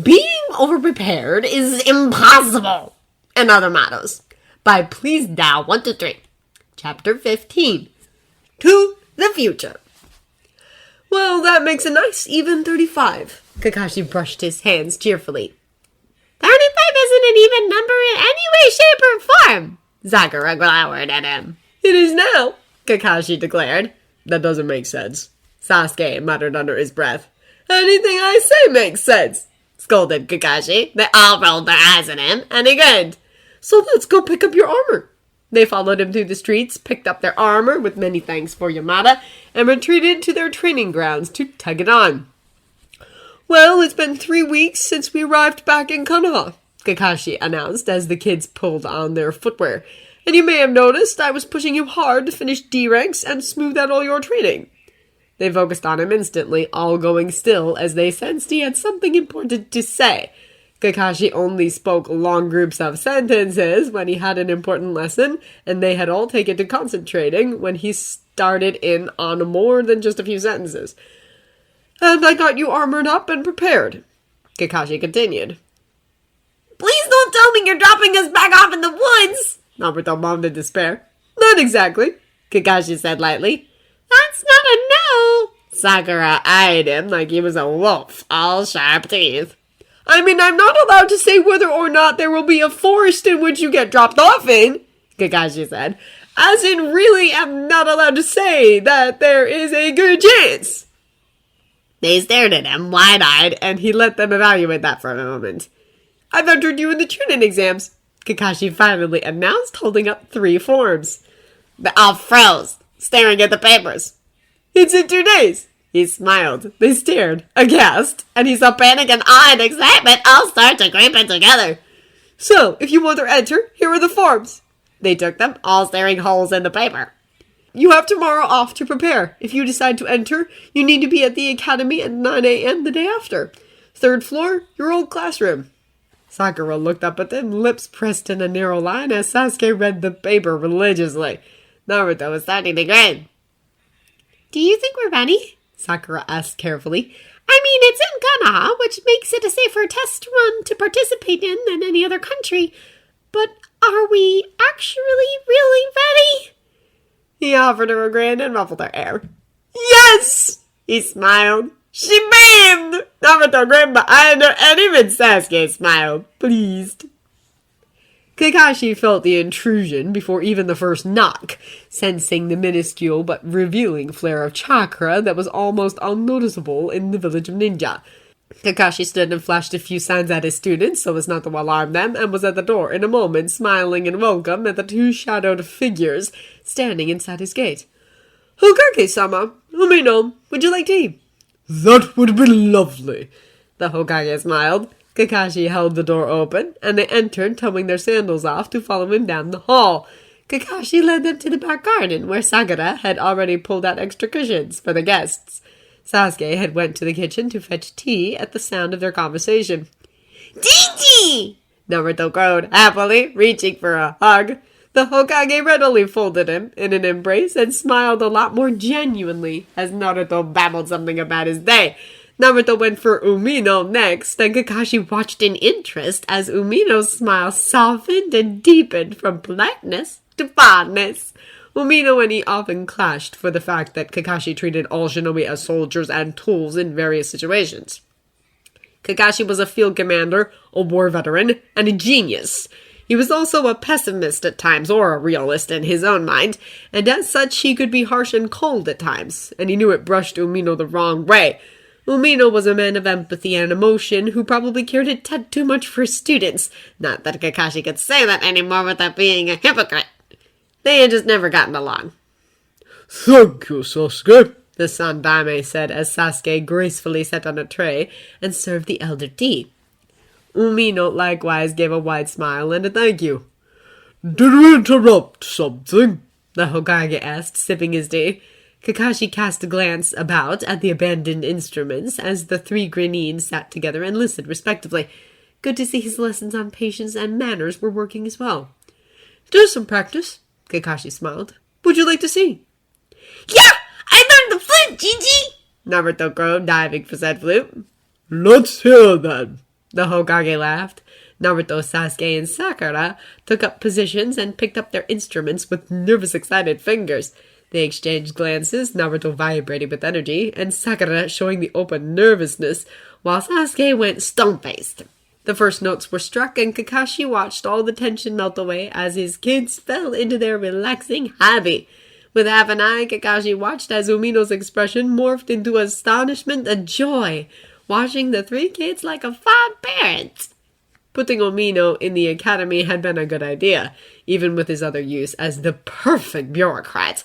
Being overprepared is impossible, and other mottos. By Please Now 1 to 3. Chapter 15. To the Future. Well, that makes a nice even 35. Kakashi brushed his hands cheerfully. 35 isn't an even number in any way, shape, or form, Sakura glowered at him. It is now, Kakashi declared. That doesn't make sense, Sasuke muttered under his breath. Anything I say makes sense, scolded Kakashi. They all rolled their eyes at him, and he grinned. So let's go pick up your armor. They followed him through the streets, picked up their armor with many thanks for Yamada, and retreated to their training grounds to tug it on. Well, it's been 3 weeks since we arrived back in Konoha, Kakashi announced as the kids pulled on their footwear. And you may have noticed I was pushing you hard to finish D ranks and smooth out all your training. They focused on him instantly, all going still as they sensed he had something important to say. Kakashi only spoke long groups of sentences when he had an important lesson, and they had all taken to concentrating when he started in on more than just a few sentences. And I got you armored up and prepared, Kakashi continued. Please don't tell me you're dropping us back off in the woods, Naruto moaned in despair. Not exactly, Kakashi said lightly. That's not a no. Sakura eyed him like he was a wolf, all sharp teeth. I mean, I'm not allowed to say whether or not there will be a forest in which you get dropped off in, Kakashi said. As in, really am not allowed to say that there is a good chance. They stared at him, wide-eyed, and he let them evaluate that for a moment. I've entered you in the Chunin exams, Kakashi finally announced, holding up 3 forms. They all froze, staring at the papers. It's in 2 days. He smiled. They stared, aghast, and he saw panic and awe and excitement all start to creep in together. So, if you want to enter, here are the forms. They took them, all staring holes in the paper. You have tomorrow off to prepare. If you decide to enter, you need to be at the academy at 9 a.m. the day after. 3rd floor, your old classroom. Sakura looked up at them, lips pressed in a narrow line as Sasuke read the paper religiously. Naruto was starting to grin. Do you think we're ready? Sakura asked carefully. I mean, it's in Konoha, which makes it a safer test run to participate in than any other country. But are we actually really ready? He offered her a grin and ruffled her hair. Yes! He smiled. She beamed! Naruto grinned behind her, and even Sasuke smiled, pleased. Kakashi felt the intrusion before even the first knock, sensing the minuscule but revealing flare of chakra that was almost unnoticeable in the village of ninja. Kakashi stood and flashed a few signs at his students so as not to alarm them, and was at the door in a moment, smiling in welcome at the 2 shadowed figures standing inside his gate. Hokage-sama, Umino, would you like tea? That would be lovely, the Hokage smiled. Kakashi held the door open, and they entered, towing their sandals off to follow him down the hall. Kakashi led them to the back garden, where Sakura had already pulled out extra cushions for the guests. Sasuke had went to the kitchen to fetch tea at the sound of their conversation. Tea! Naruto crowed happily, reaching for a hug. The Hokage readily folded him in an embrace and smiled a lot more genuinely as Naruto babbled something about his day. Naruto went for Umino next, and Kakashi watched in interest as Umino's smile softened and deepened from politeness to fondness. Umino and he often clashed for the fact that Kakashi treated all shinobi as soldiers and tools in various situations. Kakashi was a field commander, a war veteran, and a genius. He was also a pessimist at times, or a realist in his own mind, and as such he could be harsh and cold at times, and he knew it brushed Umino the wrong way. Umino was a man of empathy and emotion who probably cared a tad too much for his students. Not that Kakashi could say that anymore without being a hypocrite. They had just never gotten along. Thank you, Sasuke, the Sandaime said as Sasuke gracefully sat on a tray and served the elder tea. Umino likewise gave a wide smile and a thank you. Did we interrupt something? The Hokage asked, sipping his tea. Kakashi cast a glance about at the abandoned instruments as the 3 Grenins sat together and listened respectively. Good to see his lessons on patience and manners were working as well. Just some practice, Kakashi smiled. Would you like to see? Yeah! I learned the flute, Gigi! Naruto crowed, diving for said flute. Let's hear then, The Hokage laughed. Naruto, Sasuke, and Sakura took up positions and picked up their instruments with nervous, excited fingers. They exchanged glances, Naruto vibrating with energy, and Sakura showing the open nervousness, while Sasuke went stone-faced. The first notes were struck, and Kakashi watched all the tension melt away as his kids fell into their relaxing hobby. With half an eye, Kakashi watched as Umino's expression morphed into astonishment and joy, watching the three kids like a fond parent. Putting Umino in the academy had been a good idea, even with his other use as the perfect bureaucrat.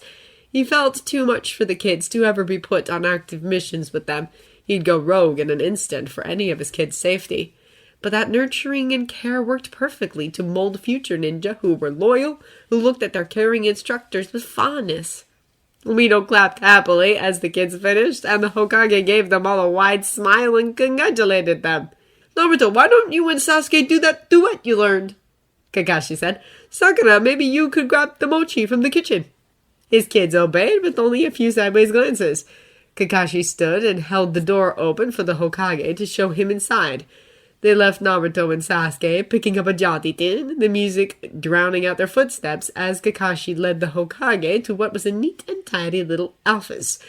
He felt too much for the kids to ever be put on active missions with them. He'd go rogue in an instant for any of his kids' safety. But that nurturing and care worked perfectly to mold future ninja who were loyal, who looked at their caring instructors with fondness. Umino clapped happily as the kids finished, and the Hokage gave them all a wide smile and congratulated them. "Naruto, why don't you and Sasuke do that duet you learned?" Kakashi said. "Sakura, maybe you could grab the mochi from the kitchen." His kids obeyed with only a few sideways glances. Kakashi stood and held the door open for the Hokage to show him inside. They left Naruto and Sasuke picking up a jaunty tin, the music drowning out their footsteps as Kakashi led the Hokage to what was a neat and tidy little office.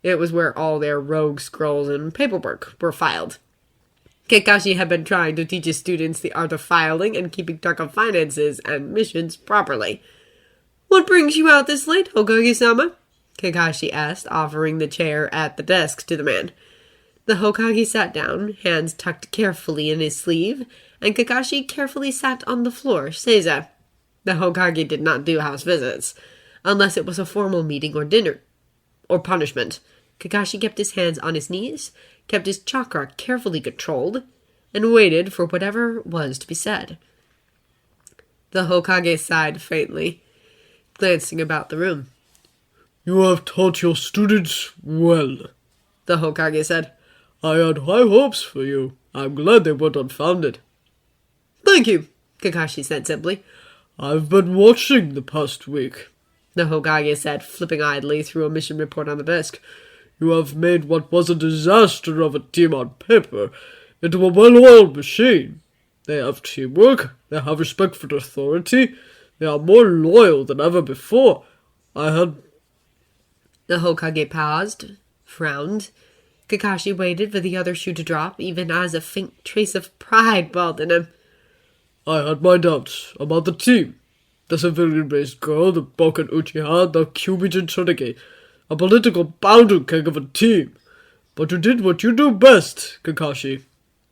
It was where all their rogue scrolls and paperwork were filed. Kakashi had been trying to teach his students the art of filing and keeping track of finances and missions properly. "What brings you out this late, Hokage-sama?" Kakashi asked, offering the chair at the desk to the man. The Hokage sat down, hands tucked carefully in his sleeve, and Kakashi carefully sat on the floor, seiza. The Hokage did not do house visits, unless it was a formal meeting or dinner, or punishment. Kakashi kept his hands on his knees, kept his chakra carefully controlled, and waited for whatever was to be said. The Hokage sighed faintly, glancing about the room. "You have taught your students well," the Hokage said. "I had high hopes for you. I'm glad they weren't unfounded." "Thank you," Kakashi said simply. "I've been watching the past week," the Hokage said, flipping idly through a mission report on the desk. "You have made what was a disaster of a team on paper into a well-oiled machine. They have teamwork, they have respect for authority, they are more loyal than ever before. The Hokage paused, frowned. Kakashi waited for the other shoe to drop, even as a faint trace of pride welled in him. "I had my doubts about the team. The civilian-based girl, the Boken Uchiha, the Kyubijin Tsuneki, a political boundary cake of a team. But you did what you do best, Kakashi.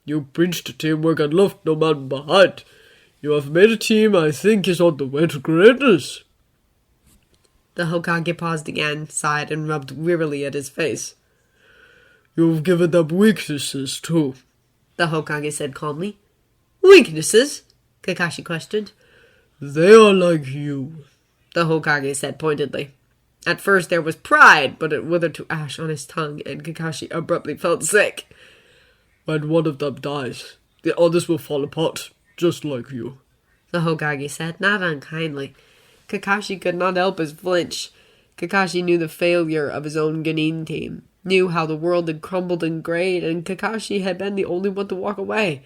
You preached teamwork and left no man behind. You have made a team I think is on the way to greatness." The Hokage paused again, sighed, and rubbed wearily at his face. "You've given them weaknesses, too," the Hokage said calmly. "Weaknesses?" Kakashi questioned. "They are like you," the Hokage said pointedly. At first there was pride, but it withered to ash on his tongue, and Kakashi abruptly felt sick. "When one of them dies, the others will fall apart, just like you," the Hokage said, not unkindly. Kakashi could not help his flinch. Kakashi knew the failure of his own Genin team, knew how the world had crumbled and grayed, and Kakashi had been the only one to walk away.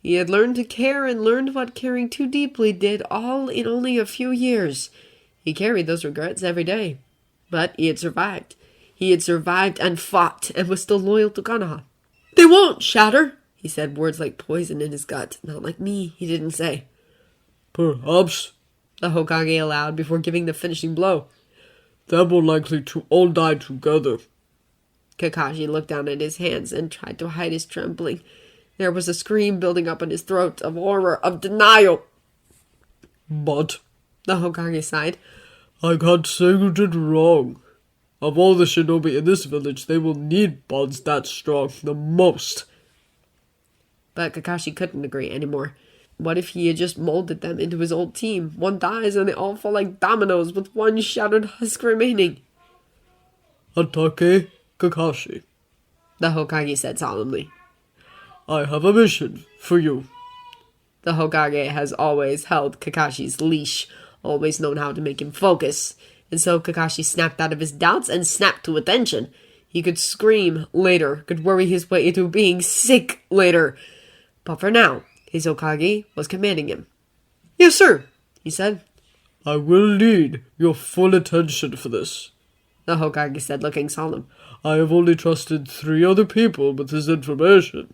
He had learned to care and learned what caring too deeply did, all in only a few years. He carried those regrets every day. But he had survived. He had survived and fought, and was still loyal to Konoha. "They won't shatter," he said, words like poison in his gut. "Not like me," he didn't say. "Perhaps," the Hokage allowed before giving the finishing blow. "They're more likely to all die together." Kakashi looked down at his hands and tried to hide his trembling. There was a scream building up in his throat of horror, of denial. "But," the Hokage sighed, "I can't say you did wrong. Of all the shinobi in this village, they will need bonds that strong the most." But Kakashi couldn't agree anymore. What if he had just molded them into his old team? One dies and they all fall like dominoes with one shattered husk remaining. "Atake Kakashi," the Hokage said solemnly. "I have a mission for you." The Hokage has always held Kakashi's leash, always known how to make him focus. And so Kakashi snapped out of his doubts and snapped to attention. He could scream later, could worry his way into being sick later. But for now, his Hokage was commanding him. "Yes, sir," he said. "I will need your full attention for this," the Hokage said, looking solemn. "I have only trusted 3 other people with this information."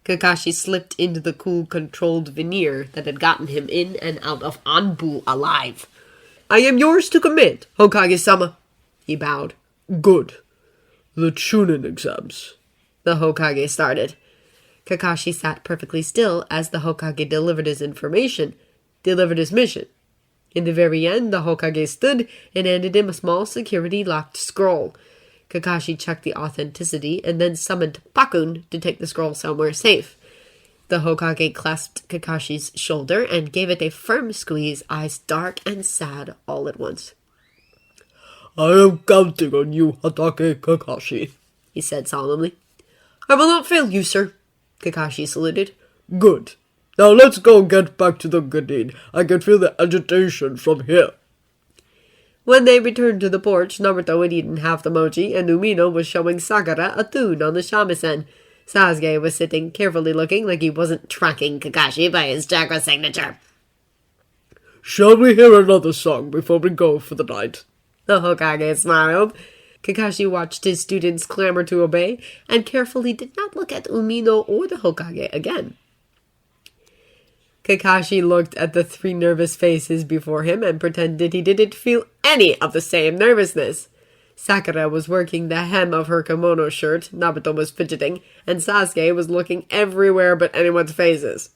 Kakashi slipped into the cool, controlled veneer that had gotten him in and out of Anbu alive. "I am yours to command, Hokage-sama," he bowed. "Good. The Chunin exams," the Hokage started. Kakashi sat perfectly still as the Hokage delivered his mission. In the very end, the Hokage stood and handed him a small security-locked scroll. Kakashi checked the authenticity and then summoned Pakun to take the scroll somewhere safe. The Hokage clasped Kakashi's shoulder and gave it a firm squeeze, eyes dark and sad all at once. "I am counting on you, Hatake Kakashi," he said solemnly. "I will not fail you, sir," Kakashi saluted. "Good. Now let's go get back to the Ganin. I can feel the agitation from here." When they returned to the porch, Naruto had eaten half the mochi, and Umino was showing Sakura a tune on the shamisen. Sasuke was sitting carefully looking like he wasn't tracking Kakashi by his chakra signature. "Shall we hear another song before we go for the night?" The Hokage smiled. Kakashi watched his students clamor to obey, and carefully did not look at Umino or the Hokage again. Kakashi looked at the 3 nervous faces before him and pretended he didn't feel any of the same nervousness. Sakura was working the hem of her kimono shirt, Naruto was fidgeting, and Sasuke was looking everywhere but anyone's faces.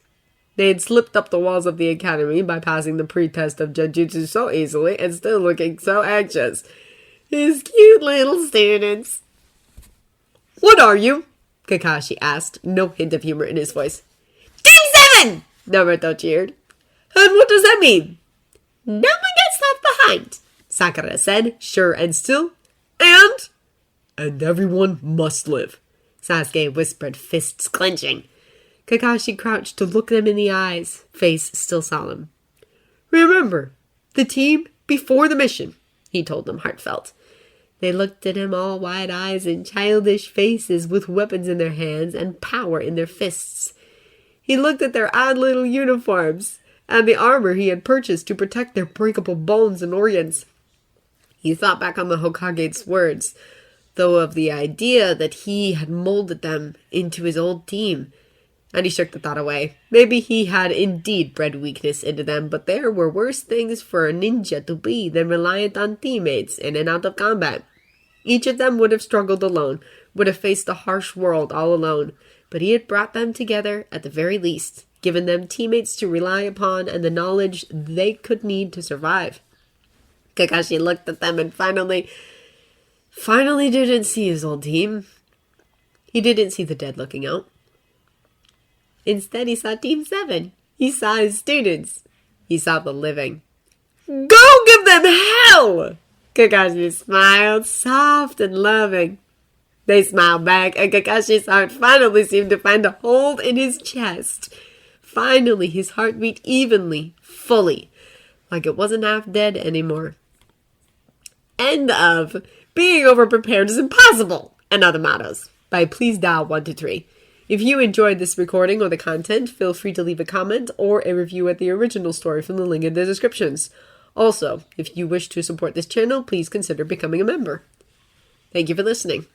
They had slipped up the walls of the academy by passing the pre-test of Genjutsu so easily and still looking so anxious. His cute little students. "What are you?" Kakashi asked, no hint of humor in his voice. "Team 7! Naruto cheered. "And what does that mean?" "No one gets left behind," Sakura said, sure and still. And everyone must live," Sasuke whispered, fists clenching. Kakashi crouched to look them in the eyes, face still solemn. "Remember, the team before the mission," he told them heartfelt. They looked at him, all wide eyes and childish faces, with weapons in their hands and power in their fists. He looked at their odd little uniforms and the armor he had purchased to protect their breakable bones and organs. He thought back on the Hokage's words, though of the idea that he had molded them into his old team, and he shook the thought away. Maybe he had indeed bred weakness into them, but there were worse things for a ninja to be than reliant on teammates in and out of combat. Each of them would have struggled alone, would have faced the harsh world all alone, but he had brought them together at the very least, given them teammates to rely upon and the knowledge they could need to survive. Kakashi looked at them and finally didn't see his old team. He didn't see the dead looking out. Instead, he saw Team 7. He saw his students. He saw the living. "Go give them hell!" Kakashi smiled, soft and loving. They smiled back, and Kakashi's heart finally seemed to find a hold in his chest. Finally, his heart beat evenly, fully, like it wasn't half dead anymore. End of Being Overprepared is Impossible, and Other Mottos, by Please Dial 123. If you enjoyed this recording or the content, feel free to leave a comment or a review at the original story from the link in the descriptions. Also, if you wish to support this channel, please consider becoming a member. Thank you for listening.